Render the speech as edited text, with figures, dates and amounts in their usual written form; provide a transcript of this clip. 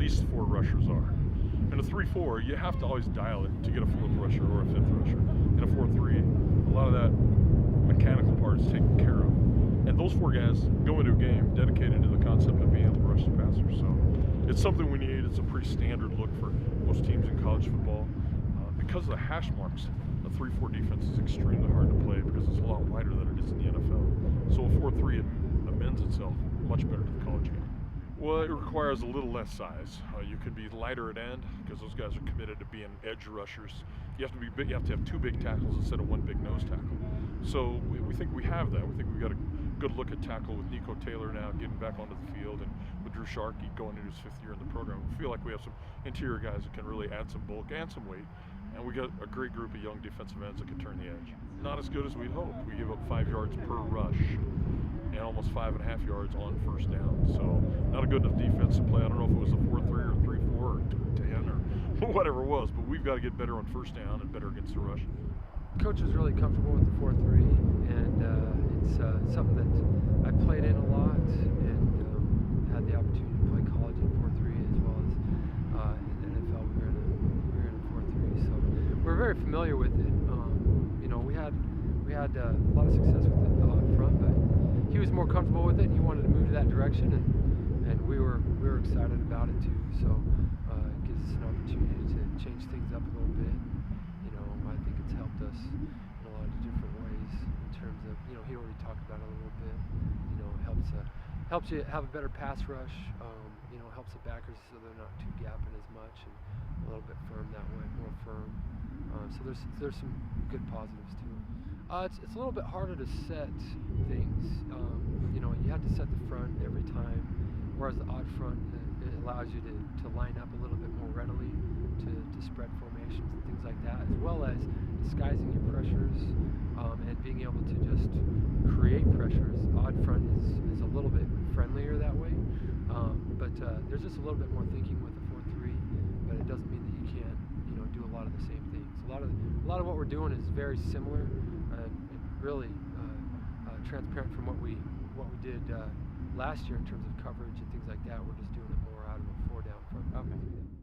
least 4 rushers are. In a 3-4, you have to always dial it to get a 4th rusher or a 5th rusher. In a 4-3, a lot of that mechanical part is taken care of. And those 4 guys go into a game dedicated to the concept of being able to rush the passer. So it's something we need. It's a pretty standard look for most teams in college football. Because of the hash marks, a 3-4 defense is extremely hard to play because it's a lot wider than it is in the NFL. So a 4-3 amends itself much better to the college game. Well, it requires a little less size. You can be lighter at end because those guys are committed to being edge rushers. You have to be big, you have to have 2 big tackles instead of 1 big nose tackle. So we think we have that. We think we've got a good look at tackle with Nico Taylor now getting back onto the field, and with Drew Sharkey going into his 5th year in the program. We feel like we have some interior guys that can really add some bulk and some weight, and we got a great group of young defensive ends that can turn the edge. Not as good as we'd hoped. We give up 5 yards per rush and almost 5.5 yards on 1st down. So not a good enough defensive play. I don't know if it was a 4-3 or 3-4 or 2-10 or whatever it was, but we've got to get better on 1st down and better against the rush. Coach was really comfortable with the 4-3, and it's something that I played in a lot, and had the opportunity to play college in 4-3 as well as in the NFL. We were in a 4-3, so we're very familiar with it. We had a lot of success with it up front, but he was more comfortable with it, and he wanted to move to that direction, and we were excited about it too. So it gives us an opportunity to change things up a little bit. I think it's helped us in a lot of different ways in terms of, he already talked about it a little bit. Helps you have a better pass rush. Helps the backers so they're not too gapping as much, and a little bit firm that way, more firm. So there's some good positives to it. It's a little bit harder to set things. You have to set the front every time, whereas the odd front, it allows you to line up a little bit more readily, to spread formations and things like that, as well as disguising your pressures and being able to just create pressures. Odd front is a little bit friendlier that way, but there's just a little bit more thinking with the 4-3, but it doesn't mean that you can't do a lot of the same things. A lot of what we're doing is very similar and really transparent from what we did last year in terms of coverage and things like that. We're just doing it more out of a 4-down front. Okay.